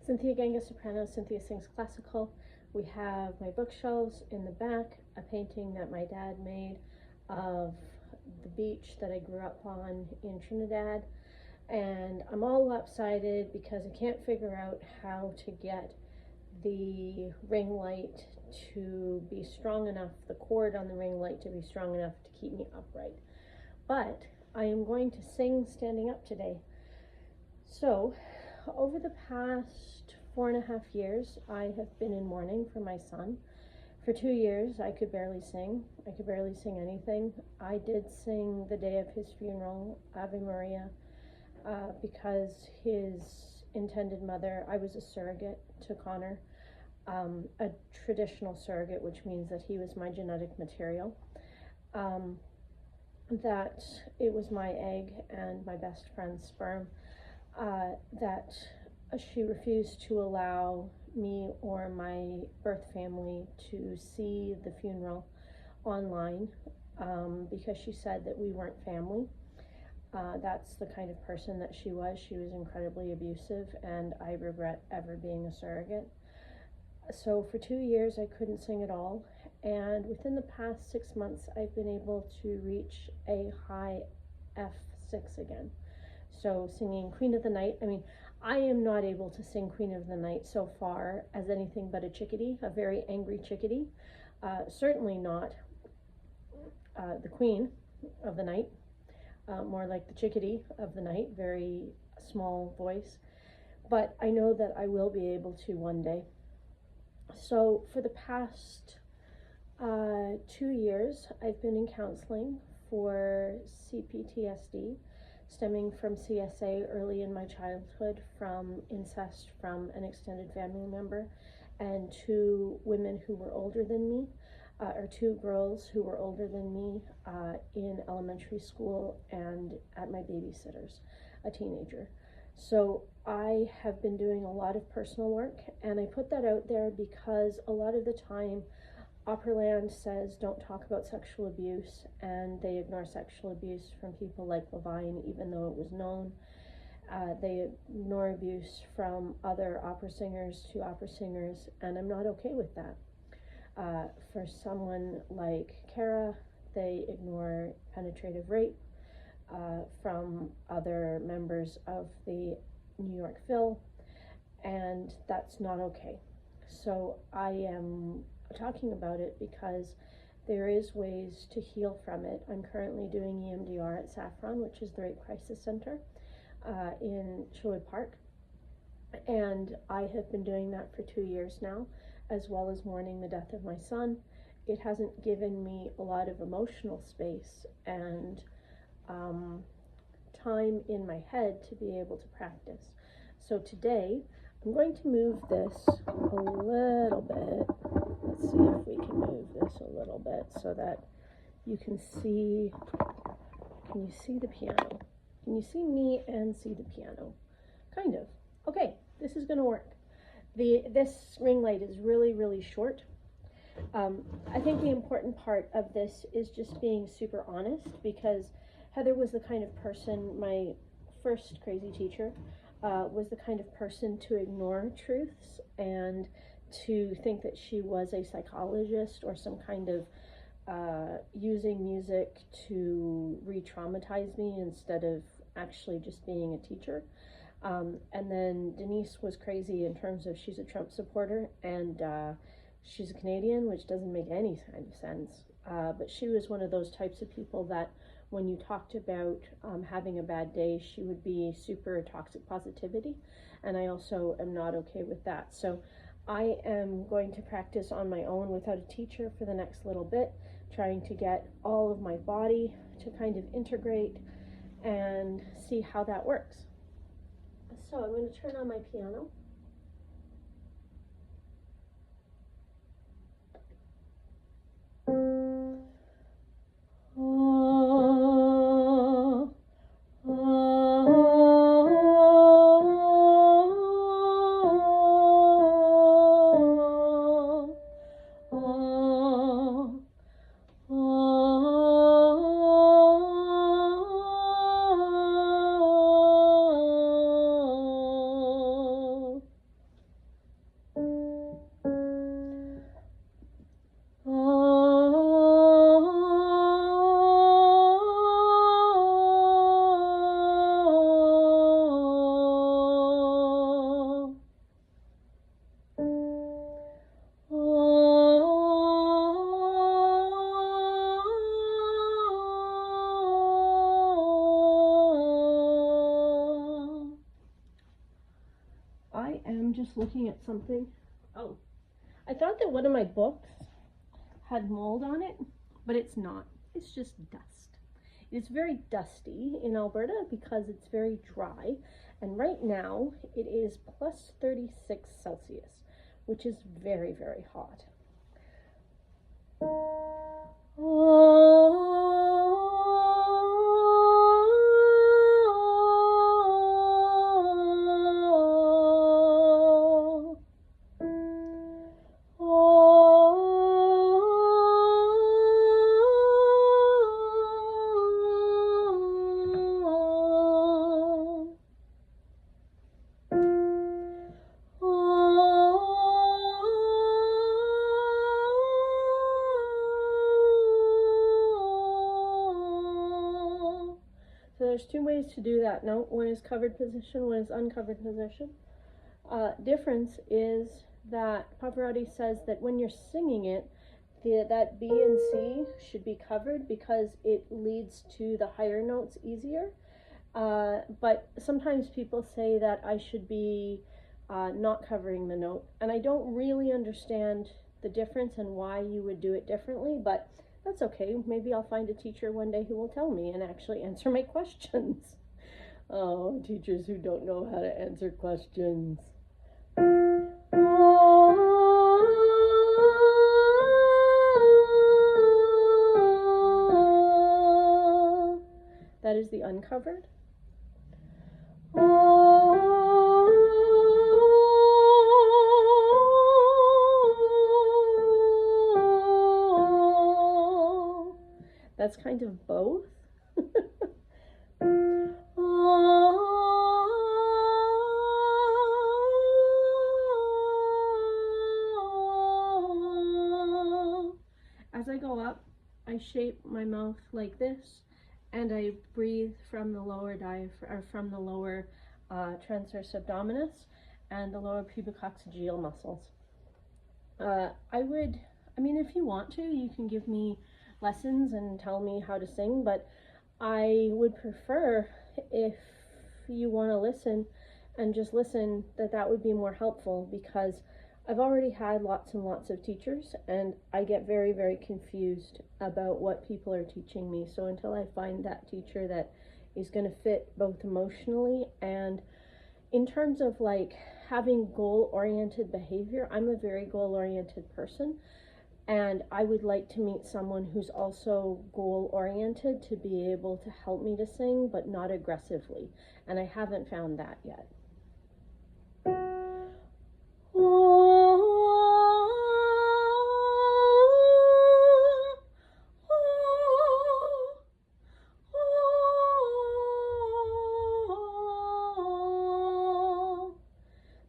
Cynthia Ganga soprano. Cynthia sings classical. We have my bookshelves in the back, a painting that my dad made of the beach that I grew up on in Trinidad. And I'm all lopsided because I can't figure out how to get the ring light to be strong enough, the cord on the ring light to be strong enough to keep me upright. But I am going to sing standing up today. So over the past 4.5 years, I have been in mourning for my son. For 2 years, I could barely sing. I could barely sing anything. I did sing the day of his funeral, Ave Maria, because his intended mother, I was a surrogate to Connor, a traditional surrogate, which means that he was my genetic material, that it was my egg and my best friend's sperm, that she refused to allow me or my birth family to see the funeral online, because she said that we weren't family. That's the kind of person that she was. She was incredibly abusive, and I regret ever being a surrogate. So for 2 years I couldn't sing at all, and within the past 6 months I've been able to reach a high F6 again. So singing Queen of the Night, I am not able to sing Queen of the Night so far as anything but a chickadee, a very angry chickadee. Certainly not the Queen of the Night, more like the chickadee of the night, very small voice. But I know that I will be able to one day. So for the past 2 years, I've been in counseling for CPTSD, stemming from CSA early in my childhood, from incest from an extended family member, and 2 women who were older than me, or 2 girls who were older than me in elementary school and at my babysitter's, a teenager. So I have been doing a lot of personal work, and I put that out there because a lot of the time Opperland says don't talk about sexual abuse, and they ignore sexual abuse from people like Levine, even though it was known. They ignore abuse from other opera singers to opera singers, and I'm not okay with that. For someone like Kara, they ignore penetrative rape from other members of the New York Phil, and that's not okay. So I am talking about it because there is ways to heal from it. I'm currently doing EMDR at Saffron, which is the Rape Crisis Center in Sherwood Park, and I have been doing that for 2 years now, as well as mourning the death of my son. It hasn't given me a lot of emotional space and time in my head to be able to practice. So today I'm going to move this a little bit. Let's see if we can move this a little bit so that you can see. Can you see the piano? Can you see me and see the piano? Kind of. Okay, this is going to work. This ring light is really, really short. I think the important part of this is just being super honest, because Heather was the kind of person, my first crazy teacher, was the kind of person to ignore truths and to think that she was a psychologist or some kind of using music to re-traumatize me instead of actually just being a teacher. And then Denise was crazy in terms of she's a Trump supporter, and she's a Canadian, which doesn't make any kind of sense. But she was one of those types of people that when you talked about having a bad day, she would be super toxic positivity, and I also am not okay with that. So I am going to practice on my own without a teacher for the next little bit, trying to get all of my body to kind of integrate and see how that works. So I'm going to turn on my piano. just looking at something. Oh, I thought that one of my books had mold on it, but it's not. It's just dust. It's very dusty in Alberta because it's very dry, and right now it is plus 36 Celsius, which is very, very hot. There's two ways to do that note. One is covered position, one is uncovered position. Difference is that Pavarotti says that when you're singing it, that B and C should be covered because it leads to the higher notes easier. But sometimes people say that I should be not covering the note, and I don't really understand the difference and why you would do it differently, but that's okay. Maybe I'll find a teacher one day who will tell me and actually answer my questions. Oh, teachers who don't know how to answer questions. That is the uncovered. That's kind of both. As I go up, I shape my mouth like this, and I breathe from the lower from the lower transverse abdominis and the lower pubococcygeal muscles. If you want to, you can give me lessons and tell me how to sing, but I would prefer, if you want to listen and just listen, that would be more helpful, because I've already had lots and lots of teachers and I get very, very confused about what people are teaching me. So until I find that teacher that is going to fit both emotionally and in terms of like having goal-oriented behavior, I'm a very goal-oriented person. And I would like to meet someone who's also goal-oriented to be able to help me to sing, but not aggressively. And I haven't found that yet.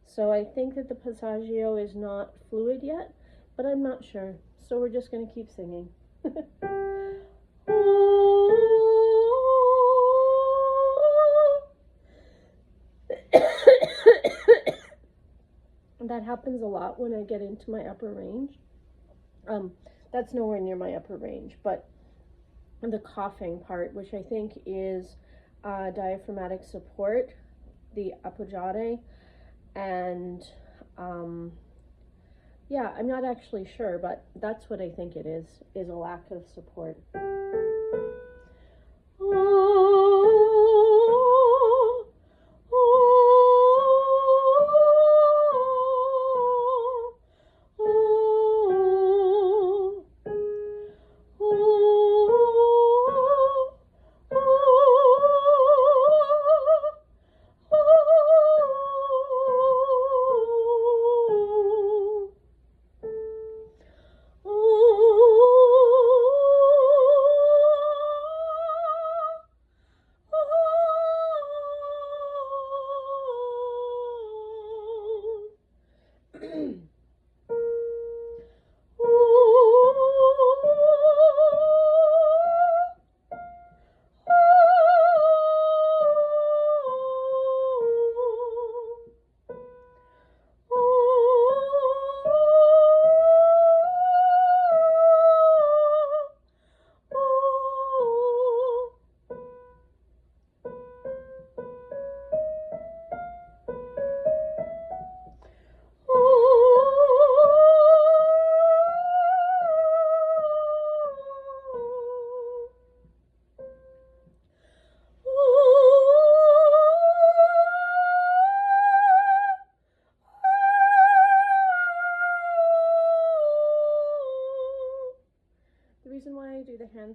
So I think that the passaggio is not fluid yet, but I'm not sure. So we're just going to keep singing. That happens a lot when I get into my upper range. That's nowhere near my upper range, but the coughing part, which I think is diaphragmatic support, the appoggiate, and yeah, I'm not actually sure, but that's what I think it is a lack of support.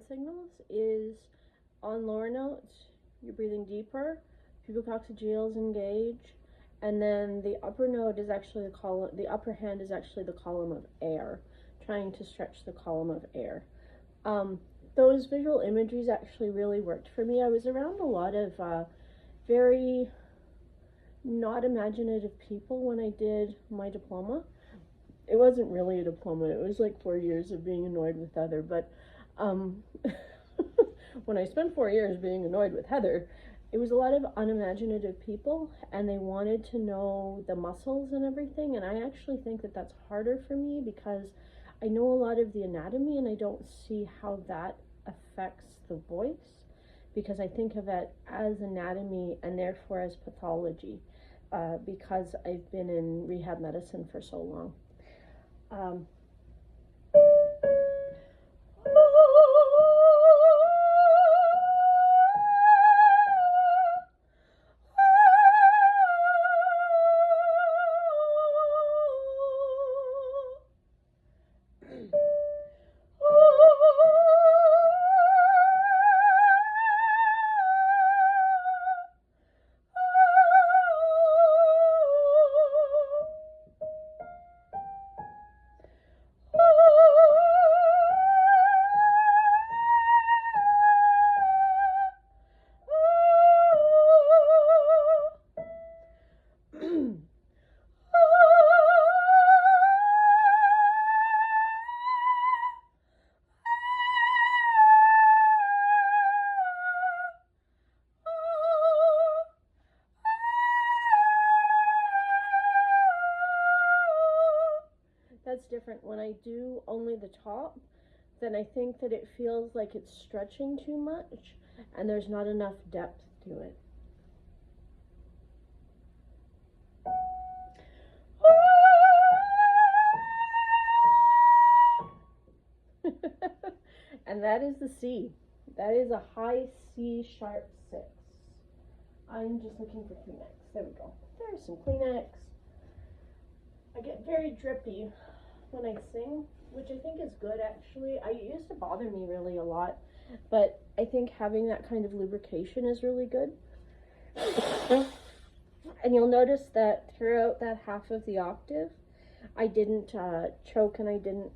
signals is on lower notes, you're breathing deeper, pubococcygeals engage, and then the upper note is actually the upper hand is actually the column of air, trying to stretch the column of air. Those visual imageries actually really worked for me. I was around a lot of very not imaginative people when I did my diploma. It wasn't really a diploma, it was like 4 years of being annoyed with Heather, but when I spent 4 years being annoyed with Heather, it was a lot of unimaginative people, and they wanted to know the muscles and everything, and I actually think that that's harder for me because I know a lot of the anatomy, and I don't see how that affects the voice, because I think of it as anatomy and therefore as pathology, because I've been in rehab medicine for so long. That's different. When I do only the top, then I think that it feels like it's stretching too much and there's not enough depth to it. And that is the C. That is a high C sharp 6. I'm just looking for Kleenex. There we go. There's some Kleenex. I get very drippy when I sing, which I think is good actually. It used to bother me really a lot, but I think having that kind of lubrication is really good. And you'll notice that throughout that half of the octave, I didn't choke and I didn't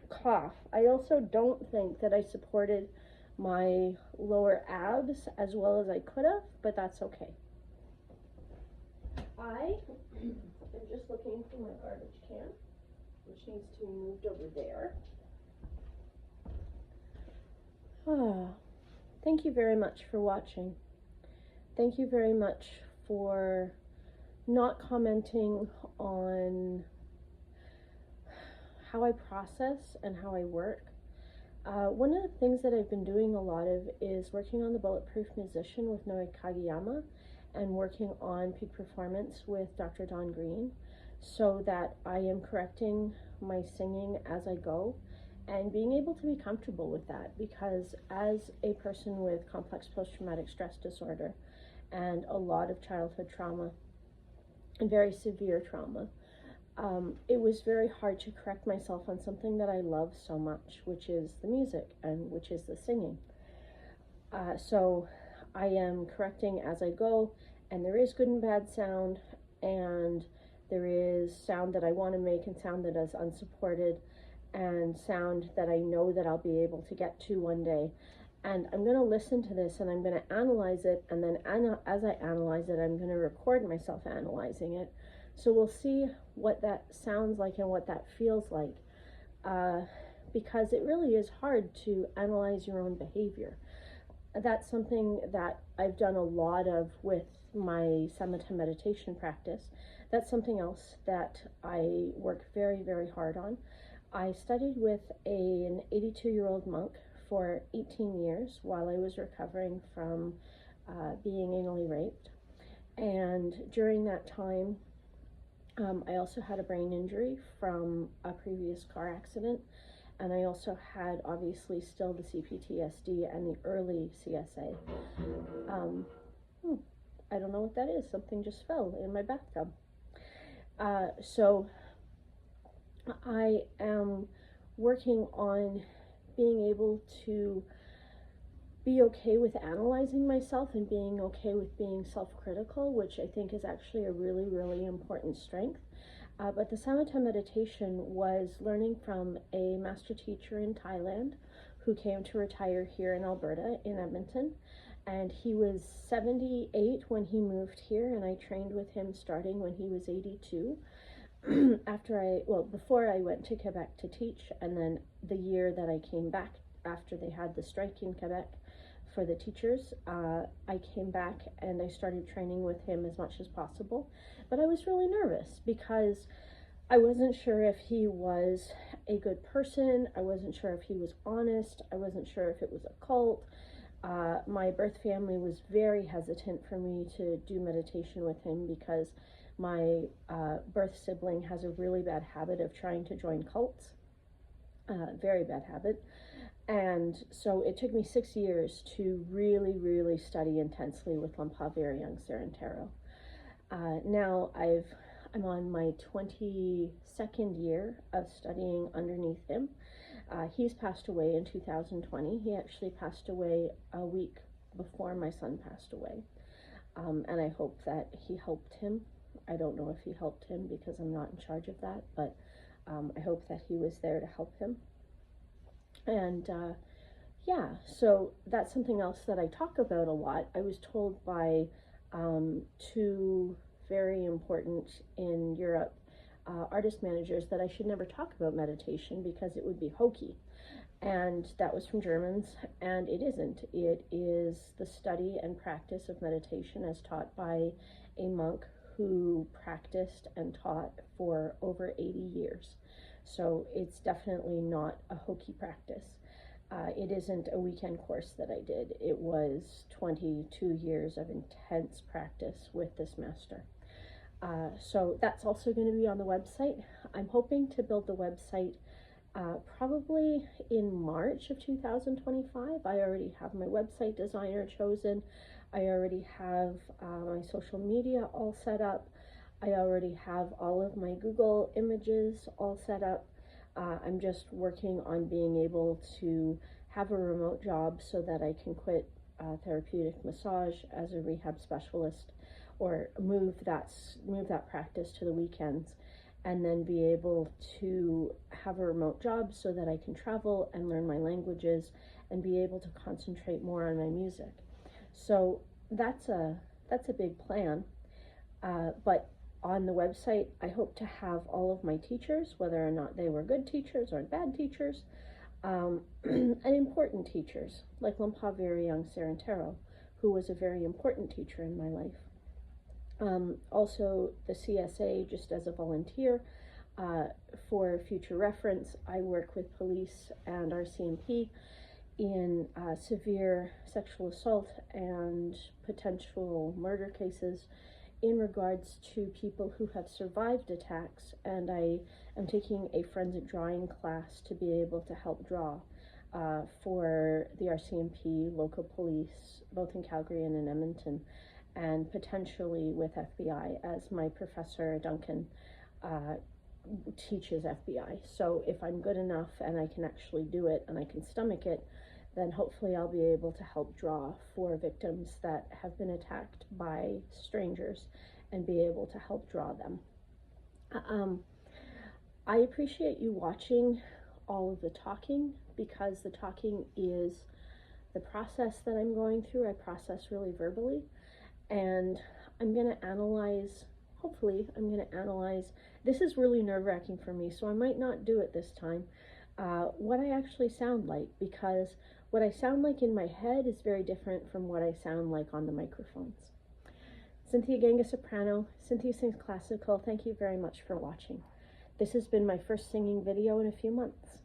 cough. I also don't think that I supported my lower abs as well as I could have, but that's okay. I am just looking for my garbage can, which needs to be moved over there. Thank you very much for watching. Thank you very much for not commenting on how I process and how I work. One of the things that I've been doing a lot of is working on the Bulletproof Musician with Noe Kageyama and working on peak performance with Dr. Don Green, so that I am correcting my singing as I go and being able to be comfortable with that, because as a person with complex post-traumatic stress disorder and a lot of childhood trauma and very severe trauma, it was very hard to correct myself on something that I love so much, which is the music and which is the singing. So I am correcting as I go, and there is good and bad sound, and there is sound that I want to make and sound that is unsupported, and sound that I know that I'll be able to get to one day. And I'm going to listen to this and I'm going to analyze it, and then as I analyze it, I'm going to record myself analyzing it. So we'll see what that sounds like and what that feels like, because it really is hard to analyze your own behavior. That's something that I've done a lot of with my Samatha meditation practice. That's something else that I work very, very hard on. I studied with an 82-year-old monk for 18 years while I was recovering from being anally raped. And during that time, I also had a brain injury from a previous car accident, and I also had obviously still the CPTSD and the early CSA. I don't know what that is. Something just fell in my bathtub. So I am working on being able to be okay with analyzing myself and being okay with being self-critical, which I think is actually a really, really important strength. But the Samatha meditation was learning from a master teacher in Thailand who came to retire here in Alberta, in Edmonton. And he was 78 when he moved here, and I trained with him starting when he was 82. Before I went to Quebec to teach, and then the year that I came back after they had the strike in Quebec for the teachers, I came back and I started training with him as much as possible. But I was really nervous because I wasn't sure if he was a good person. I wasn't sure if he was honest. I wasn't sure if it was a cult. My birth family was very hesitant for me to do meditation with him because my birth sibling has a really bad habit of trying to join cults. Very bad habit. And so it took me 6 years to really, really study intensely with Lampa Viryang Sarantero. Now I'm on my 22nd year of studying underneath him. He's passed away in 2020. He actually passed away a week before my son passed away. And I hope that he helped him. I don't know if he helped him because I'm not in charge of that, but I hope that he was there to help him. And yeah, so that's something else that I talk about a lot. I was told by two very important in Europe artist managers that I should never talk about meditation because it would be hokey. And that was from Germans, and it isn't. It is the study and practice of meditation as taught by a monk who practiced and taught for over 80 years. So it's definitely not a hokey practice. It isn't a weekend course that I did. It was 22 years of intense practice with this master. So that's also going to be on the website. I'm hoping to build the website probably in March of 2025. I already have my website designer chosen. I already have my social media all set up. I already have all of my Google images all set up. I'm just working on being able to have a remote job so that I can quit therapeutic massage as a rehab specialist, or move that practice to the weekends, and then be able to have a remote job so that I can travel and learn my languages and be able to concentrate more on my music. So that's a big plan. But on the website, I hope to have all of my teachers, whether or not they were good teachers or bad teachers, and important teachers, like Lampa Viryang Sarantero, who was a very important teacher in my life. Also the CSA, just as a volunteer. For future reference, I work with police and RCMP in severe sexual assault and potential murder cases in regards to people who have survived attacks, and I am taking a forensic drawing class to be able to help draw for the RCMP, local police, both in Calgary and in Edmonton, and potentially with FBI, as my professor Duncan teaches FBI. So if I'm good enough and I can actually do it and I can stomach it, then hopefully I'll be able to help draw for victims that have been attacked by strangers and be able to help draw them. I appreciate you watching all of the talking, because the talking is the process that I'm going through. I process really verbally, and I'm going to analyze, hopefully I'm going to analyze, this is really nerve-wracking for me, so I might not do it this time, what I actually sound like, because what I sound like in my head is very different from what I sound like on the microphones. Cynthia Ganga Soprano, Cynthia Sings Classical, thank you very much for watching. This has been my first singing video in a few months.